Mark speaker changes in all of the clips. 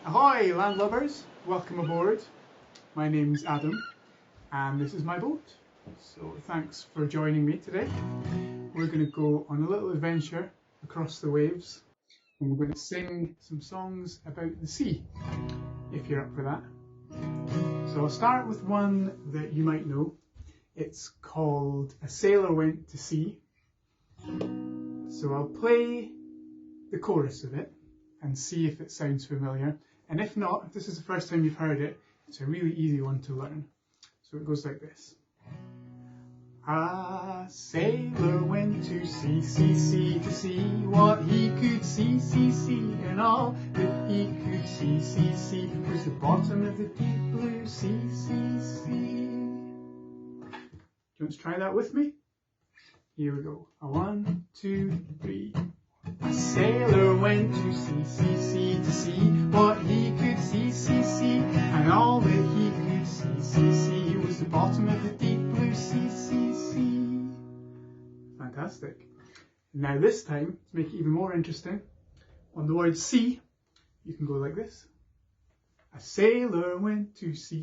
Speaker 1: Ahoy landlubbers, welcome aboard. My name's Adam and this is my boat. So thanks for joining me today. We're going to go on a little adventure across the waves and we're going to sing some songs about the sea, if you're up for that. So I'll start with one that you might know. It's called A Sailor Went to Sea. So I'll play the chorus of it and see if it sounds familiar. And if not, if this is the first time you've heard it, it's a really easy one to learn. So it goes like this. A sailor went to sea, to see what he could see, and all that he could see was the bottom of the deep blue sea. Do you want to try that with me? Here we go. A 1, 2, 3. A sailor went to sea, to see what he could see, and all that he could see was the bottom of the deep blue sea. Fantastic. Now this time, to make it even more interesting, on the word sea, you can go like this. A sailor went to sea,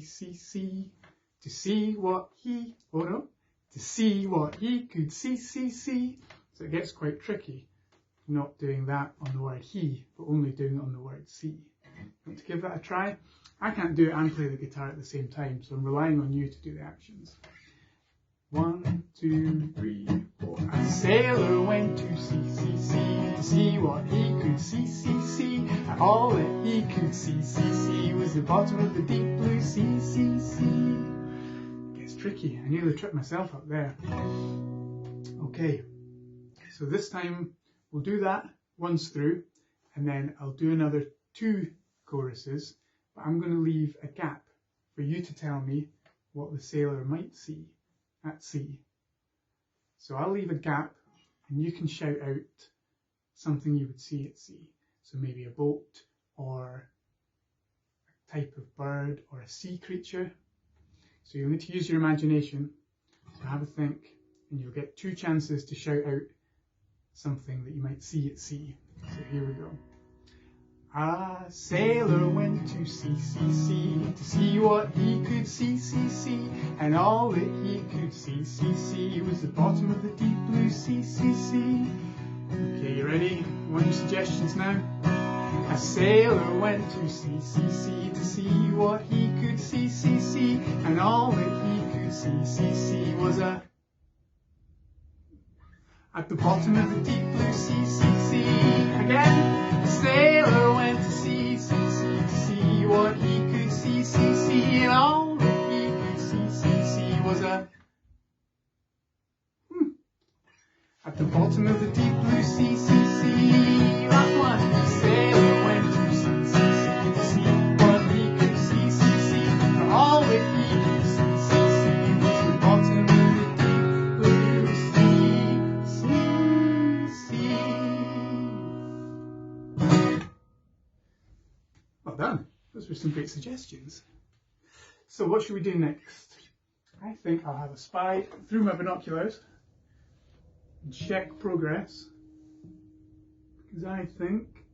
Speaker 1: to see what he, to see what he could see. So it gets quite tricky. Not doing that on the word he, but only doing it on the word sea. Want to give that a try? I can't do it and play the guitar at the same time, so I'm relying on you to do the actions. 1, 2, 3, 4. A sailor went to sea, to see what he could see, and all that he could see was the bottom of the deep blue sea. It gets tricky. I nearly tripped myself up there. Okay, so this time we'll do that once through, and then I'll do another 2 choruses, but I'm going to leave a gap for you to tell me what the sailor might see at sea. So I'll leave a gap and you can shout out something you would see at sea. So maybe a boat or a type of bird or a sea creature. So you'll need to use your imagination. So have a think and you'll get 2 chances to shout out something that you might see at sea. So here we go. A sailor went to sea, to see what he could see, and all that he could see was the bottom of the deep blue sea. Okay, you ready? I want your suggestions now. A sailor went to sea, to see what he could see, and all that he could see was at the bottom of the deep blue sea. Again. A sailor went to sea, to see what he could see, and all that he could see was at the bottom of the deep blue sea. Last one. A sailor went to sea, to see what he could see, and all that he could see was the bottom of the deep blue sea. Well done. Those were some great suggestions. So what should we do next? I think I'll have a spy through my binoculars and check progress. Because I think,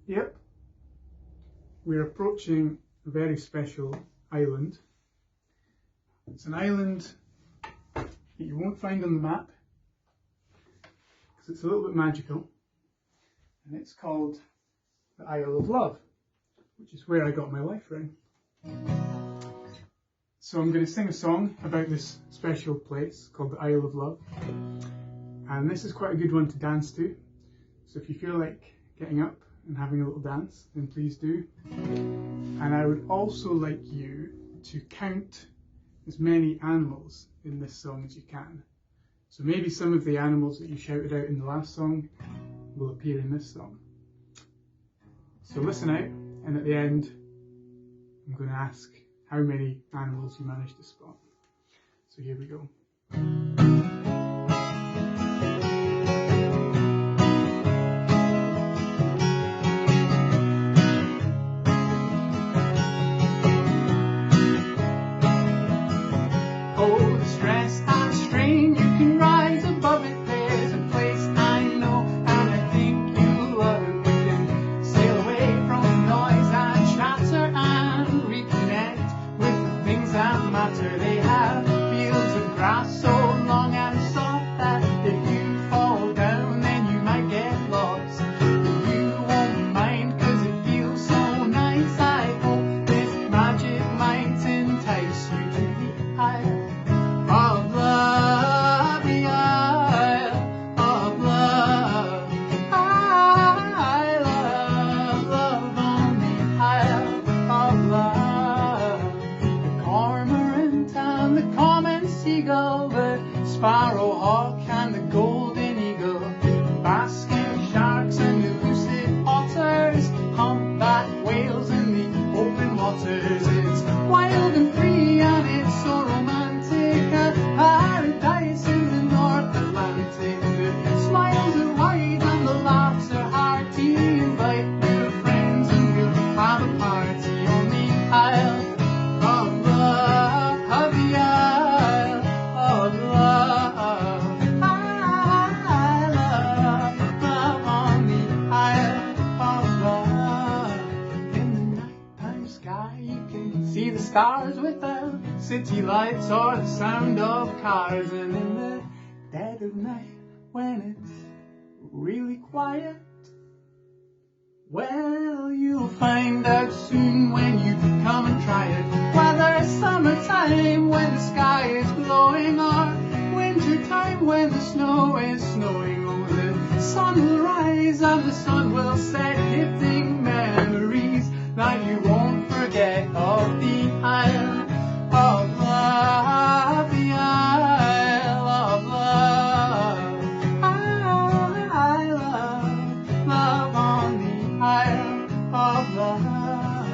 Speaker 1: yep, we're approaching a very special island. It's an island that you won't find on the map because it's a little bit magical, and it's called the Isle of Love, which is where I got my life ring. So I'm going to sing a song about this special place called the Isle of Love, and this is quite a good one to dance to, so if you feel like getting up and having a little dance, then please do. And I would also like you to count as many animals in this song as you can. So maybe some of the animals that you shouted out in the last song will appear in this song. So listen out, and at the end I'm going to ask how many animals you managed to spot. So here we go. Oh, the stress and strain, you can rise above it. There's a place I know, and I think you'll love it. We can sail away from the noise and waters. It's wild and free and it's so romantic, a paradise in the North Atlantic. The smiles are wide and the laughs are hearty. Invite your friends and we'll have a party on the Isle of Love, the Isle of Love. I love on the Isle of Love. In the nighttime sky you can see the stars without city lights or the sound of cars. And in the dead of night when it's really quiet, well, you'll find out soon when you come and try it, whether it's summertime when the sky is glowing or winter time when the snow is snowing. Oh, the sun will rise and the sun will set, gifting memories that you won't forget of the Isle of Love, the Isle of Love. I love on the Isle of Love.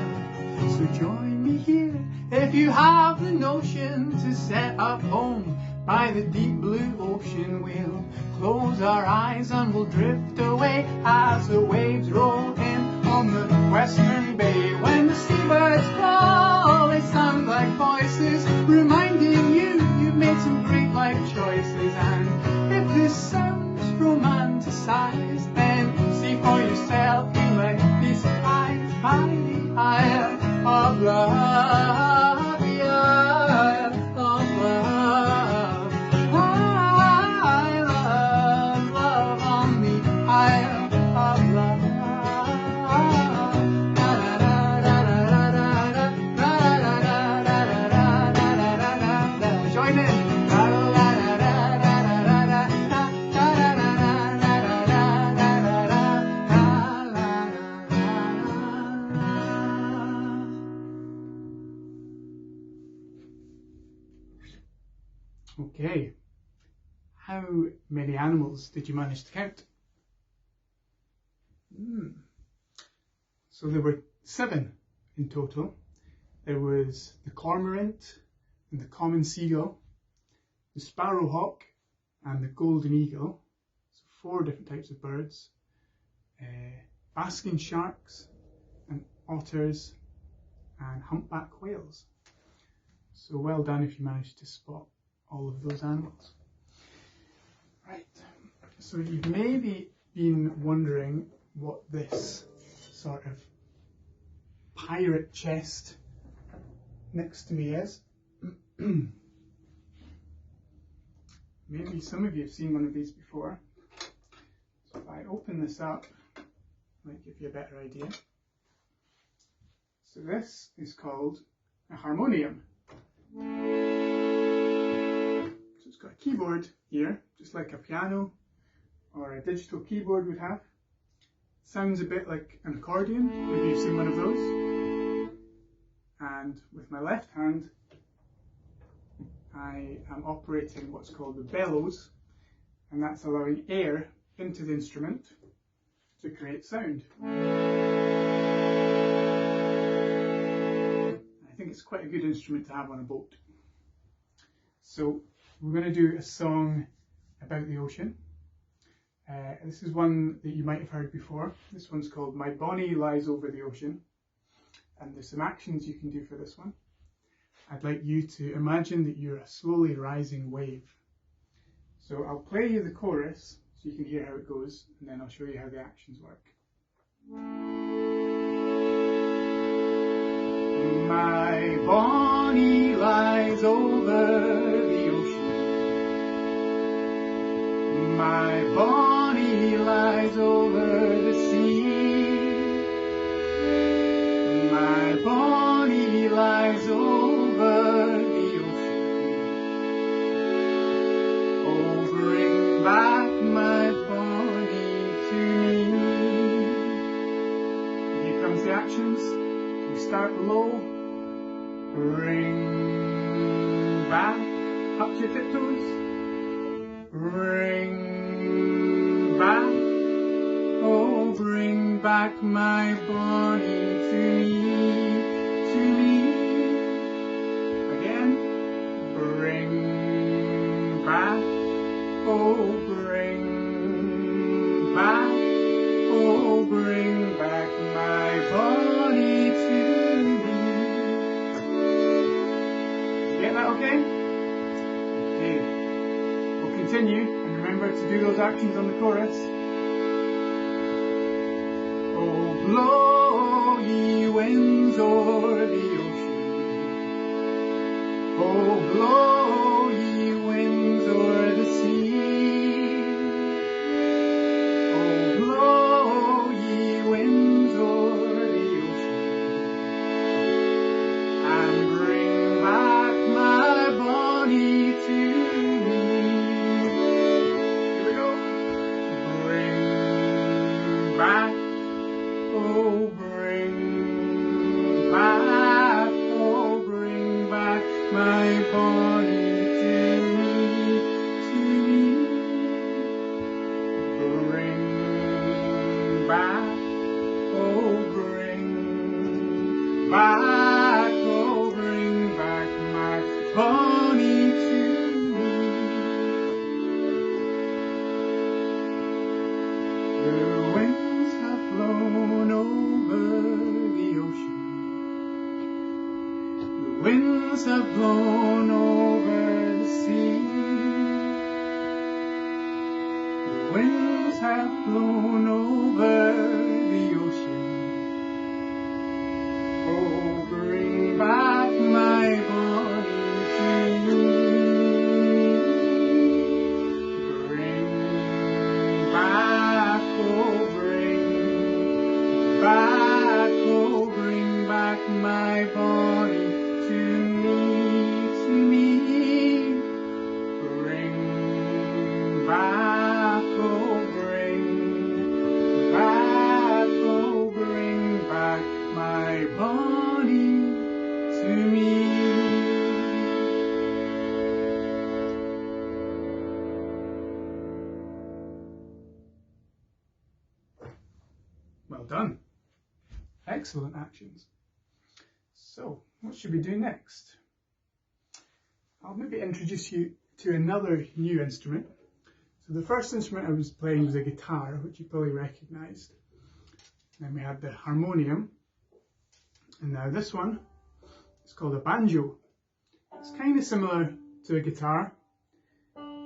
Speaker 1: So join me here if you have the notion to set up home by the deep blue ocean. We'll close our eyes and we'll drift away as the waves roll in on the western bay. When the seabirds call, they sound like voices reminding you you've made some great life choices. And if this sounds romanticized, then see for yourself, you might be surprised by the Isle of Love, the Isle of Love. I love on the Isle of Love. Join in. Okay, how many animals did you manage to count? So there were 7 in total. There was the cormorant and the common seagull, the sparrowhawk and the golden eagle, so 4 different types of birds, basking sharks and otters and humpback whales. So well done if you managed to spot all of those animals. Right, so you've maybe been wondering what this sort of pirate chest next to me is. Maybe some of you have seen one of these before. So if I open this up, it might give you a better idea. So this is called a harmonium. So it's got a keyboard here, just like a piano or a digital keyboard would have. Sounds a bit like an accordion, maybe you've seen one of those. And with my left hand, I am operating what's called the bellows, and that's allowing air into the instrument to create sound. I think it's quite a good instrument to have on a boat. So we're going to do a song about the ocean. This is one that you might have heard before. This one's called My Bonnie Lies Over the Ocean. And there's some actions you can do for this one. I'd like you to imagine that you're a slowly rising wave. So I'll play you the chorus so you can hear how it goes, and then I'll show you how the actions work. My Bonnie lies over the ocean. My Bonnie lies over the sea. My Bonnie lies over the ocean. Oh, bring back my Bonnie to me. Here comes the actions. We start low. Bring back up to your tiptoes. Bring back, oh, bring back my Bonnie to me, to me. that okay? Okay. We'll continue, and remember to do those actions on the chorus. Oh, blow ye winds o'er the ocean. Oh, blow ye winds o'er the sea. Oh, blow ye winds o'er the ocean, and bring back my Bonnie to me. Here we go. Bring back, oh, bring back, oh, bring back my Bonnie to me, to me. Bring back, oh, bring back, oh, bring back my Bonnie to me. The winds have blown over the ocean. The winds have blown over the sea. The winds have blown over the ocean. Oh, bring back my Bonnie to me. Bring back, oh, bring back, oh, bring back my Bonnie to me, to me. Bring back, oh, bring back, oh, bring back my Bonnie to me. Well done. Excellent actions. So, what should we do next? I'll maybe introduce you to another new instrument. So the first instrument I was playing was a guitar, which you probably recognised. Then we had the harmonium. And now this one is called a banjo. It's kind of similar to a guitar.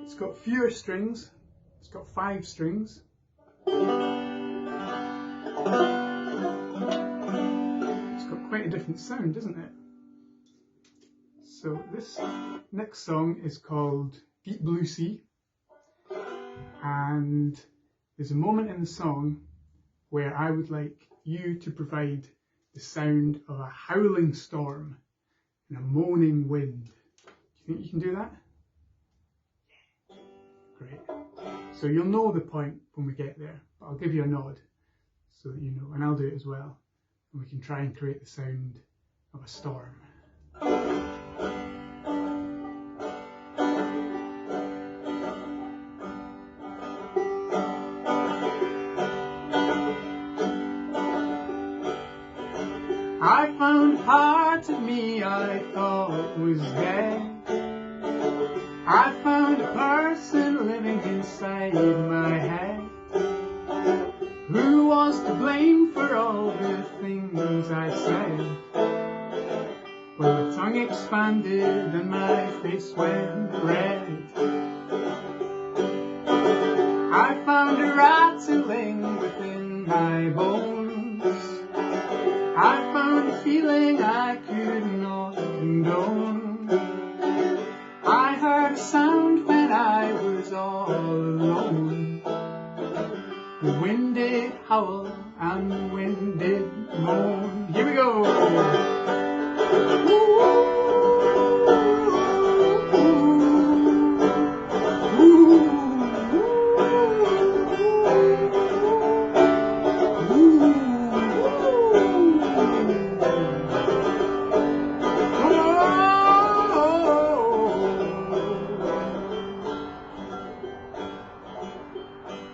Speaker 1: It's got fewer strings. It's got 5 strings. It's got quite a different sound, isn't it? So this next song is called Deep Blue Sea, and there's a moment in the song where I would like you to provide the sound of a howling storm and a moaning wind. Do you think you can do that? Great. So you'll know the point when we get there, but I'll give you a nod so that you know, and I'll do it as well, and we can try and create the sound of a storm. I found a part of me I thought was dead. I found a person living inside my head, who was to blame for all the things I said. Well, my tongue expanded and my face went red. I found a rattling within my bones. I found a feeling I could not condone. I heard a sound when I was all alone. The wind did howl and the wind did moan. Here we go!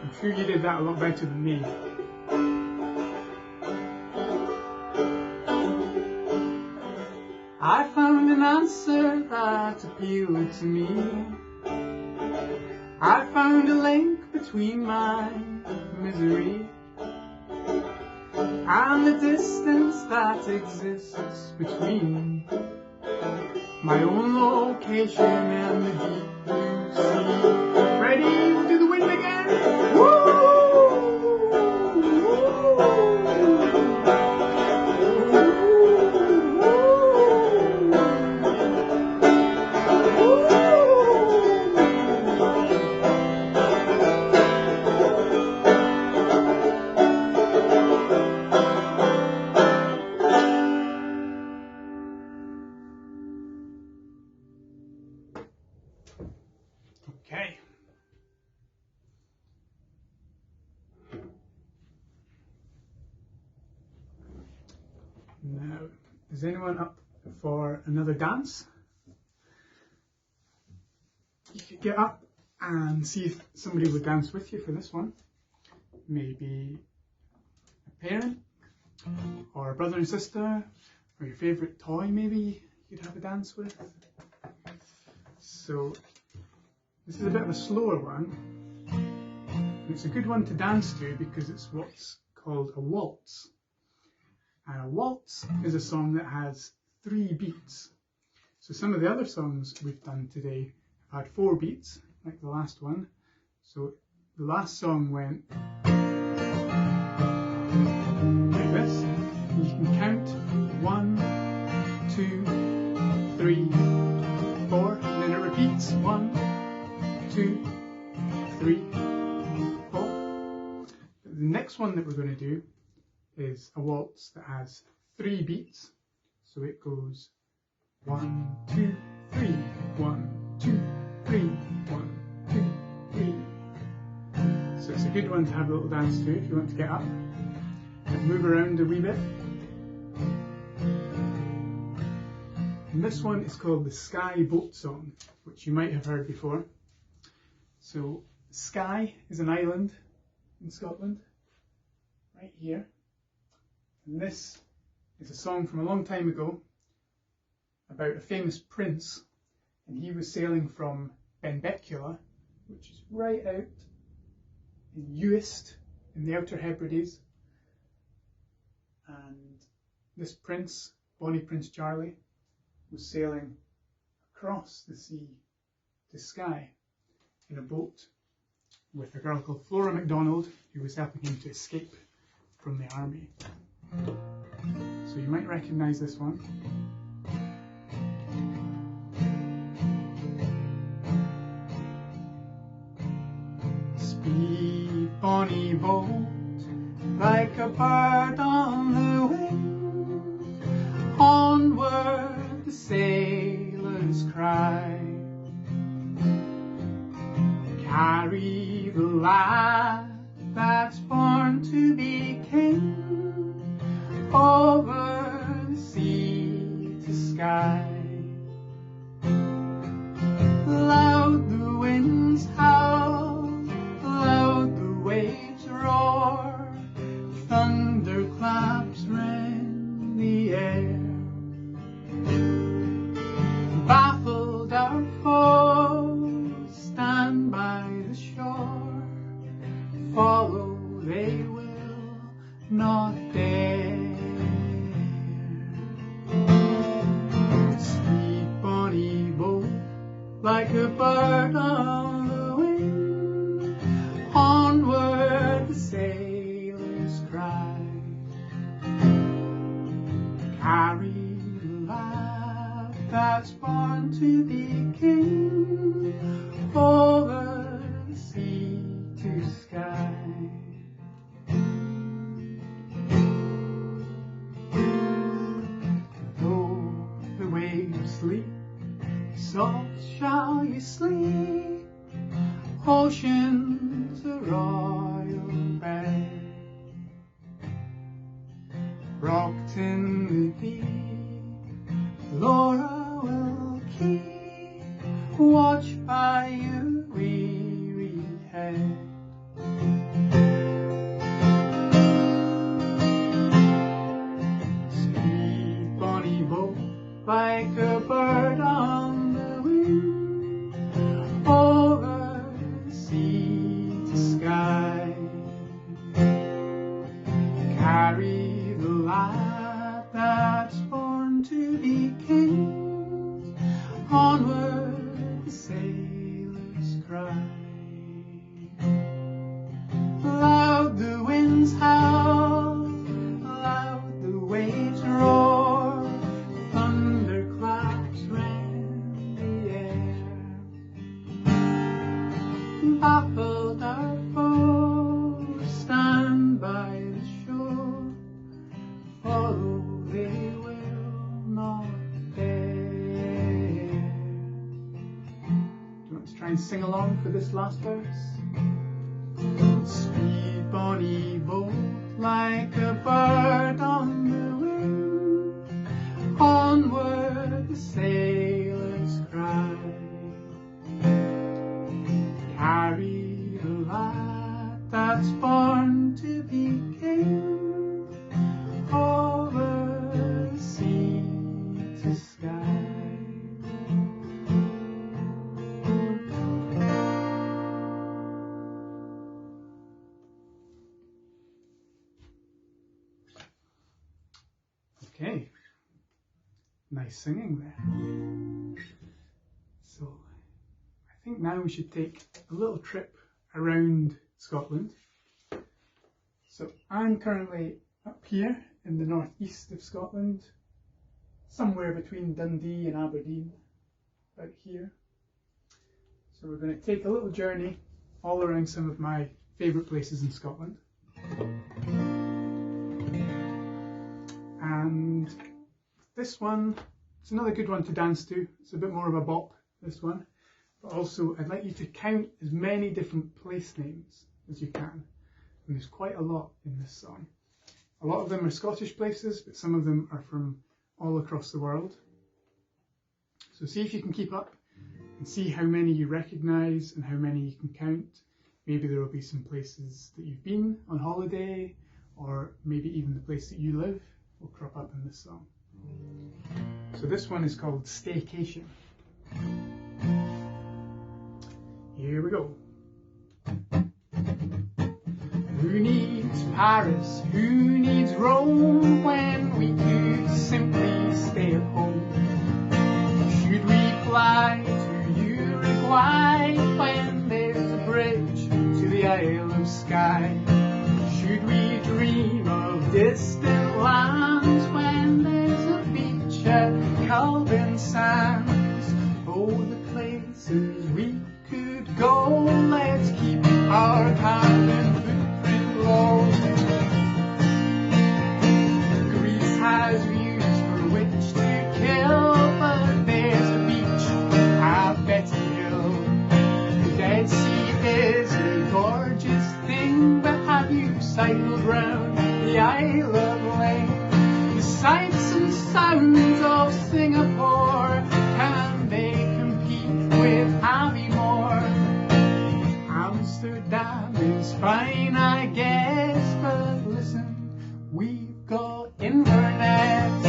Speaker 1: I'm sure you did that a lot better than me. I found an answer that appealed to me. I found a link between my misery and the distance that exists between. my own location and the deep blue sea. Ready to do the wind again? Woo! Okay. Now, is anyone up for another dance? You could get up and see if somebody would dance with you for this one. Maybe a parent, or a brother and sister, or your favourite toy maybe you'd have a dance with. So, this is a bit of a slower one. And it's a good one to dance to because it's what's called a waltz. And a waltz is a song that has 3 beats. So some of the other songs we've done today have had 4 beats, like the last one. So the last song went like this. And you can count 1, 2, 3, 4, and then it repeats 1, 2, 3, 4. The next one that we're going to do is a waltz that has 3 beats. So it goes 1, 2, 3, 1, 2, 3, 1, 2, 3. So it's a good one to have a little dance to if you want to get up and move around a wee bit. And this one is called the Skye Boat Song, which you might have heard before. So Skye is an island in Scotland, right here. And this is a song from a long time ago about a famous prince, and he was sailing from Benbecula, which is right out in Uist in the Outer Hebrides. And this prince, Bonnie Prince Charlie, was sailing across the sea to Skye in a boat with a girl called Flora MacDonald, who was helping him to escape from the army. So you might recognise this one. Speed, bonny boat, like a bird on the wing, onward the sailors cry. Carry the lad that's born to be king, over the sea to Skye. Loud the winds howl, loud the waves roar, thunderclaps rend the air. Baffled our foes stand by the shore, follow they will not dare. Sweet bonny boat, like a bird on the wing, onward the sailors cry. Carry the lad that's born to be king, over the sea to Skye. Sleep, soft shall you sleep, ocean's a royal bed, rocked in the deep, Laura will keep watch by your weary head. Speed, bonny boat, like a bird on the wing, over the sea to Skye. Carry the lad that's born to be king, try and sing along for this last verse. Speed, bonny boat, like a bird on the wing, onward the sailors cry. Carry the lad that's born to be king, over sea to sky. Okay, nice singing there. So I think now we should take a little trip around Scotland. So I'm currently up here in the northeast of Scotland, somewhere between Dundee and Aberdeen, about here. So we're going to take a little journey all around some of my favourite places in Scotland. And this one, it's another good one to dance to. It's a bit more of a bop, this one. But also, I'd like you to count as many different place names as you can. And there's quite a lot in this song. A lot of them are Scottish places, but some of them are from all across the world. So see if you can keep up and see how many you recognise and how many you can count. Maybe there will be some places that you've been on holiday, or maybe even the place that you live will crop up in this song. So this one is called Staycation. Here we go. Who needs Paris? Who needs Rome when we could simply stay at home? Should we fly to Uruguay when there's a bridge to the Isle of Skye? Should we dream of distant lands when there's a beach at Calvin Sands? Oh, the places we could go, let's keep our carbon footprint low. Greece has views for which to kill, but there's a beach at Betty Hill. The Dead Sea is a gorgeous thing, but have you cycled round the Isle of Wight? The sights and sounds of Singapore, can they compete with Aviemore? Amsterdam is fine, I guess, but listen, we've got Inverness.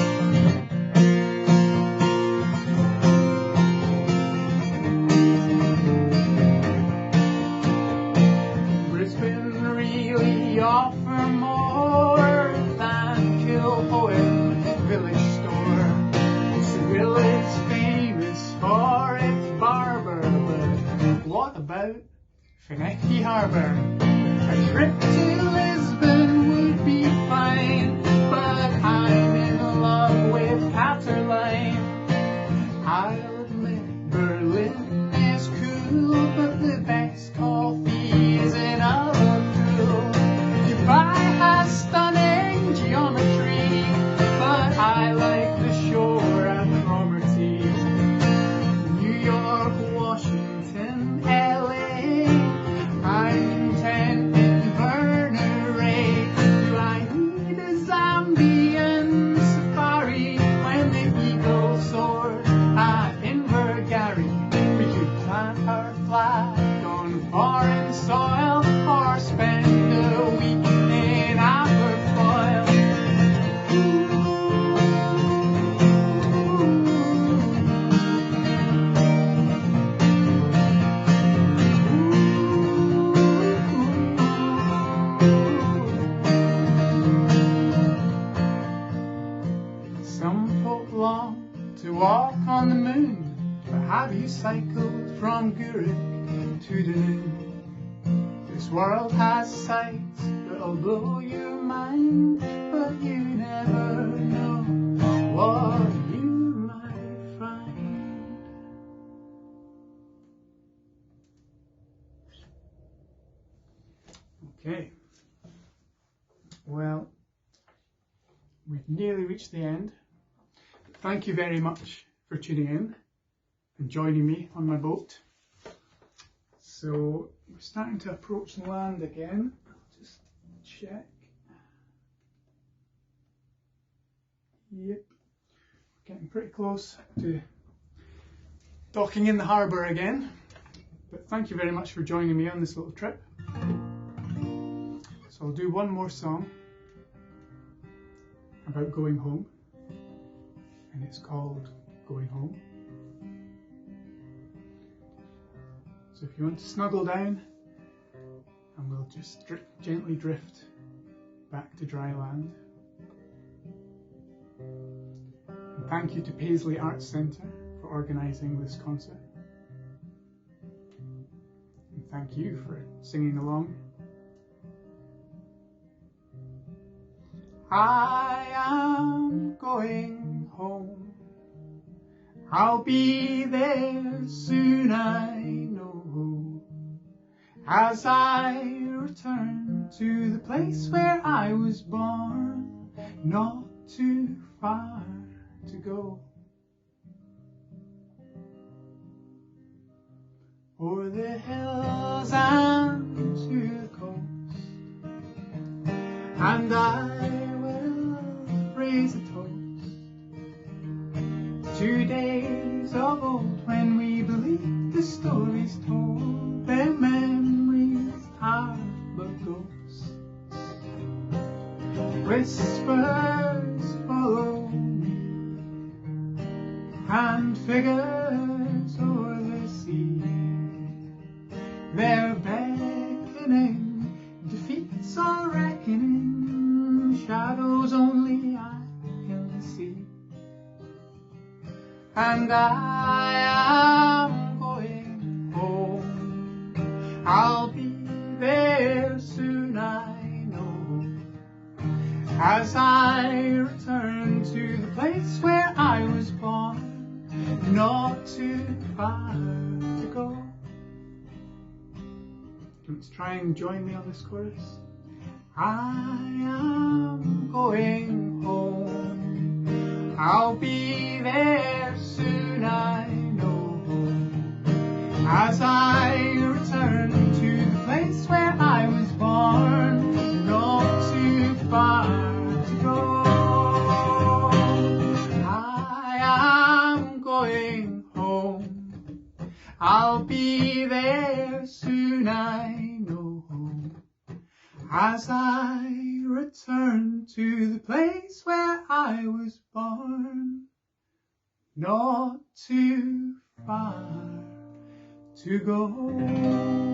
Speaker 1: Brisbane really offer more than Kilhoyne Village Store. Seville is famous for its barber, but what about Finecki Harbour? A trip to Lisbon would be fine, but I'm in love with Catterline. I'll admit Berlin is cool, but the best coffee is in Liverpool. Dubai has stunning geometry, but I like the shore at Cromarty. New York, Washington, LA, I'm content in Berneray. Do I need a Zambian safari when the eagle soars at Invergary? We could plant our flag on foreign soil or spend a week in Aberfoyle. Some folk long to walk on the moon, but have you cycled from Guruk to Dunoon? This world has sights that'll blow your mind, but you never know what you might find. Okay, well, we've nearly reached the end. Thank you very much for tuning in and joining me on my boat. So we're starting to approach the land again. I'll just check. Yep, getting pretty close to docking in the harbour again. But thank you very much for joining me on this little trip. So I'll do one more song about going home, and it's called Going Home. So if you want to snuggle down, and we'll just gently drift back to dry land. And thank you to Paisley Arts Centre for organising this concert. And thank you for singing along. I am going home. I'll be there soon, I know, as I return to the place where I was born, not too far to go. O'er the hills and to the coast, and I will raise a toast to days of old when we believed the stories told. Their memories are but ghosts. Whispers follow me, and figures o'er the sea. They're beckoning, defeats are reckoning, shadows only I can see. And I am going home. I'll be there soon, I know, as I return to the place where I was born, not too far to go. Let's try and join me on this chorus. I am going home. I'll be there soon, I know, as I return to the place where I was born, not too far to go. I am going home. I'll be there soon, I know, as I return to the place where I was born, not too far to go.